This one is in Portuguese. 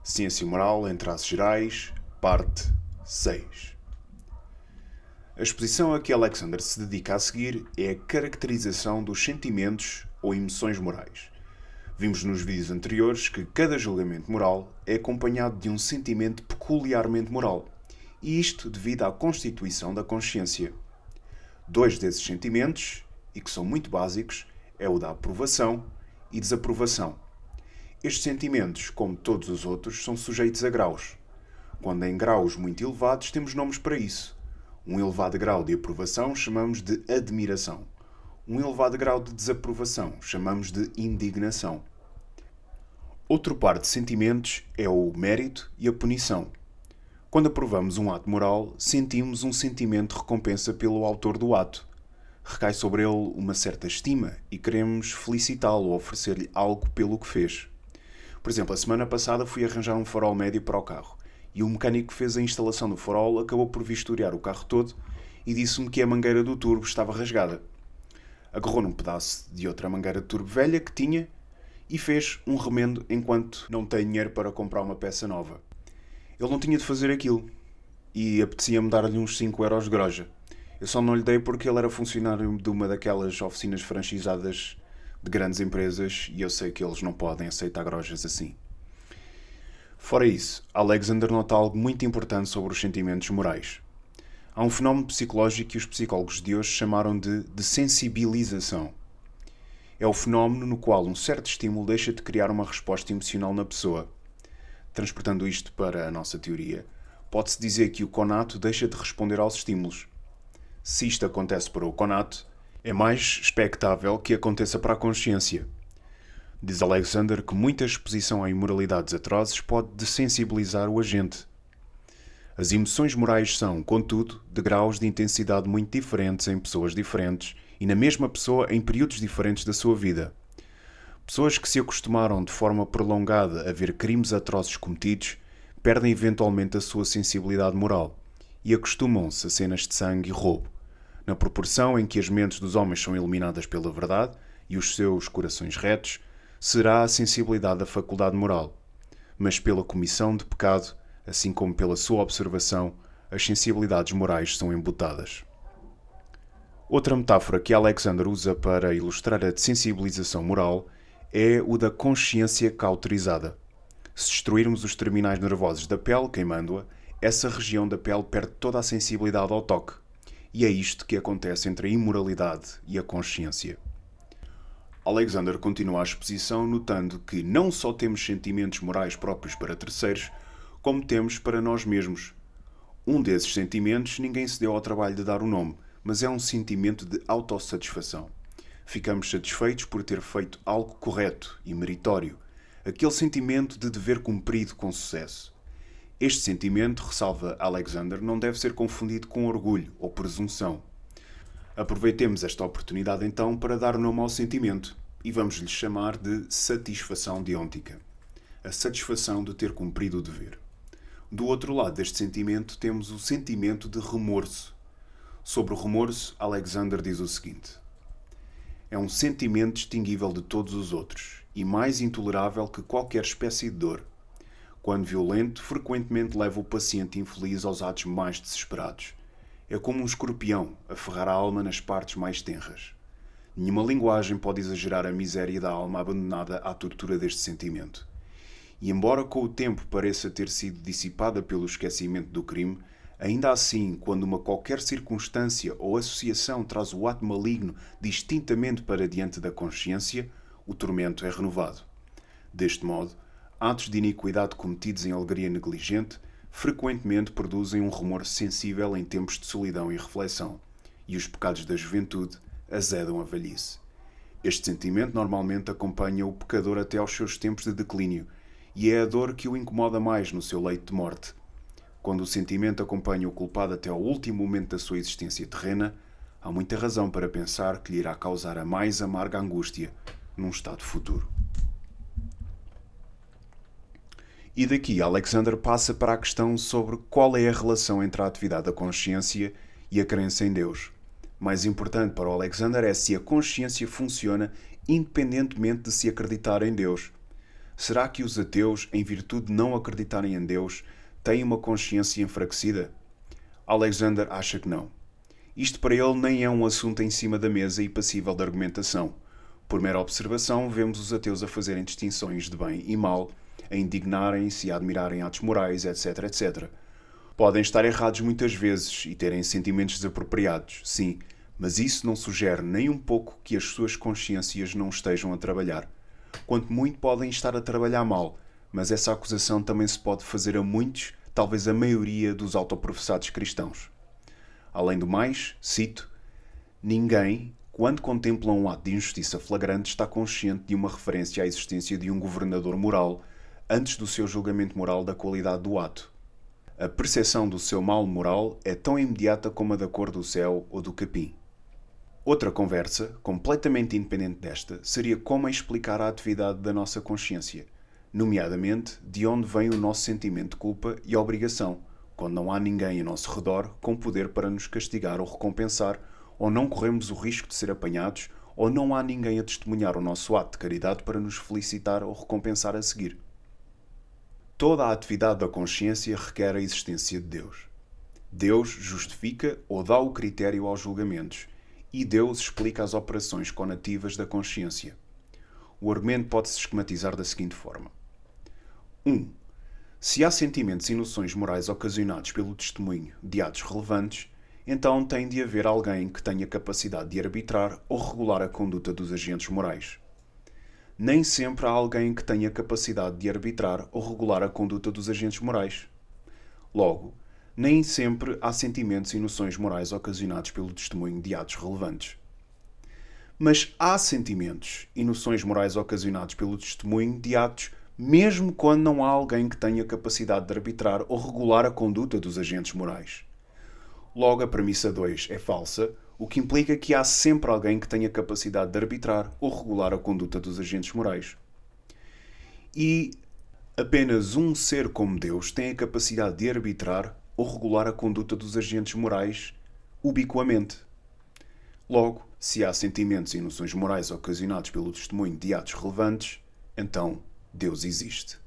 Ciência e Moral em Traços Gerais, Parte 6. A exposição a que Alexander se dedica a seguir é a caracterização dos sentimentos ou emoções morais. Vimos nos vídeos anteriores que cada julgamento moral é acompanhado de um sentimento peculiarmente moral, e isto devido à constituição da consciência. Dois desses sentimentos, e que são muito básicos, é o da aprovação e desaprovação. Estes sentimentos, como todos os outros, são sujeitos a graus. Quando em graus muito elevados, temos nomes para isso. Um elevado grau de aprovação chamamos de admiração. Um elevado grau de desaprovação chamamos de indignação. Outro par de sentimentos é o mérito e a punição. Quando aprovamos um ato moral, sentimos um sentimento de recompensa pelo autor do ato. Recai sobre ele uma certa estima e queremos felicitá-lo ou oferecer-lhe algo pelo que fez. Por exemplo, a semana passada fui arranjar um farol médio para o carro e o mecânico que fez a instalação do farol acabou por vistoriar o carro todo e disse-me que a mangueira do turbo estava rasgada. Agarrou num pedaço de outra mangueira de turbo velha que tinha e fez um remendo enquanto não tem dinheiro para comprar uma peça nova. Ele não tinha de fazer aquilo e apetecia-me dar-lhe uns 5 euros de groja. Eu só não lhe dei porque ele era funcionário de uma daquelas oficinas franchisadas de grandes empresas e eu sei que eles não podem aceitar grojas assim. Fora isso, Alexander nota algo muito importante sobre os sentimentos morais. Há um fenómeno psicológico que os psicólogos de hoje chamaram de sensibilização. É o fenómeno no qual um certo estímulo deixa de criar uma resposta emocional na pessoa. Transportando isto para a nossa teoria, pode-se dizer que o conato deixa de responder aos estímulos. Se isto acontece para o conato, é mais expectável que aconteça para a consciência. Diz Alexander que muita exposição a imoralidades atrozes pode dessensibilizar o agente. As emoções morais são, contudo, de graus de intensidade muito diferentes em pessoas diferentes e na mesma pessoa em períodos diferentes da sua vida. Pessoas que se acostumaram de forma prolongada a ver crimes atrozes cometidos perdem eventualmente a sua sensibilidade moral e acostumam-se a cenas de sangue e roubo. Na proporção em que as mentes dos homens são iluminadas pela verdade e os seus corações retos, será a sensibilidade da faculdade moral. Mas pela comissão de pecado, assim como pela sua observação, as sensibilidades morais são embutadas. Outra metáfora que Alexander usa para ilustrar a desensibilização moral é o da consciência cauterizada. Se destruirmos os terminais nervosos da pele, queimando-a, essa região da pele perde toda a sensibilidade ao toque. E é isto que acontece entre a imoralidade e a consciência. Alexander continua a exposição notando que não só temos sentimentos morais próprios para terceiros, como temos para nós mesmos. Um desses sentimentos ninguém se deu ao trabalho de dar o nome, mas é um sentimento de autossatisfação. Ficamos satisfeitos por ter feito algo correto e meritório, aquele sentimento de dever cumprido com sucesso. Este sentimento, ressalva Alexander, não deve ser confundido com orgulho ou presunção. Aproveitemos esta oportunidade então para dar nome ao sentimento e vamos lhe chamar de satisfação deontica. A satisfação de ter cumprido o dever. Do outro lado deste sentimento temos o sentimento de remorso. Sobre o remorso, Alexander diz o seguinte: é um sentimento distinguível de todos os outros e mais intolerável que qualquer espécie de dor. Quando violento, frequentemente leva o paciente infeliz aos atos mais desesperados. É como um escorpião a ferrar a alma nas partes mais tenras. Nenhuma linguagem pode exagerar a miséria da alma abandonada à tortura deste sentimento. E embora com o tempo pareça ter sido dissipada pelo esquecimento do crime, ainda assim, quando uma qualquer circunstância ou associação traz o ato maligno distintamente para diante da consciência, o tormento é renovado. Deste modo, atos de iniquidade cometidos em alegria negligente frequentemente produzem um remorso sensível em tempos de solidão e reflexão, e os pecados da juventude azedam a velhice. Este sentimento normalmente acompanha o pecador até aos seus tempos de declínio, e é a dor que o incomoda mais no seu leito de morte. Quando o sentimento acompanha o culpado até ao último momento da sua existência terrena, há muita razão para pensar que lhe irá causar a mais amarga angústia num estado futuro. E daqui Alexander passa para a questão sobre qual é a relação entre a atividade da consciência e a crença em Deus. Mais importante para o Alexander é se a consciência funciona independentemente de se acreditar em Deus. Será que os ateus, em virtude de não acreditarem em Deus, têm uma consciência enfraquecida? Alexander acha que não. Isto para ele nem é um assunto em cima da mesa e passível de argumentação. Por mera observação, vemos os ateus a fazerem distinções de bem e mal, a indignarem-se e a admirarem atos morais, etc, etc. Podem estar errados muitas vezes e terem sentimentos desapropriados, sim, mas isso não sugere nem um pouco que as suas consciências não estejam a trabalhar. Quanto muito podem estar a trabalhar mal, mas essa acusação também se pode fazer a muitos, talvez a maioria dos autoprofessados cristãos. Além do mais, cito, ninguém, quando contempla um ato de injustiça flagrante, está consciente de uma referência à existência de um governador moral antes do seu julgamento moral da qualidade do ato. A percepção do seu mal moral é tão imediata como a da cor do céu ou do capim. Outra conversa, completamente independente desta, seria como explicar a atividade da nossa consciência, nomeadamente de onde vem o nosso sentimento de culpa e obrigação, quando não há ninguém ao nosso redor com poder para nos castigar ou recompensar, ou não corremos o risco de ser apanhados, ou não há ninguém a testemunhar o nosso ato de caridade para nos felicitar ou recompensar a seguir. Toda a atividade da consciência requer a existência de Deus. Deus justifica ou dá o critério aos julgamentos, e Deus explica as operações conativas da consciência. O argumento pode-se esquematizar da seguinte forma. 1. Se há sentimentos e noções morais ocasionados pelo testemunho de atos relevantes, então tem de haver alguém que tenha capacidade de arbitrar ou regular a conduta dos agentes morais. Nem sempre há alguém que tenha capacidade de arbitrar ou regular a conduta dos agentes morais. Logo, nem sempre há sentimentos e noções morais ocasionados pelo testemunho de atos relevantes. Mas há sentimentos e noções morais ocasionados pelo testemunho de atos mesmo quando não há alguém que tenha capacidade de arbitrar ou regular a conduta dos agentes morais. Logo, a premissa 2 é falsa, o que implica que há sempre alguém que tenha capacidade de arbitrar ou regular a conduta dos agentes morais. E apenas um ser como Deus tem a capacidade de arbitrar ou regular a conduta dos agentes morais ubiquamente. Logo, se há sentimentos e noções morais ocasionados pelo testemunho de atos relevantes, então Deus existe.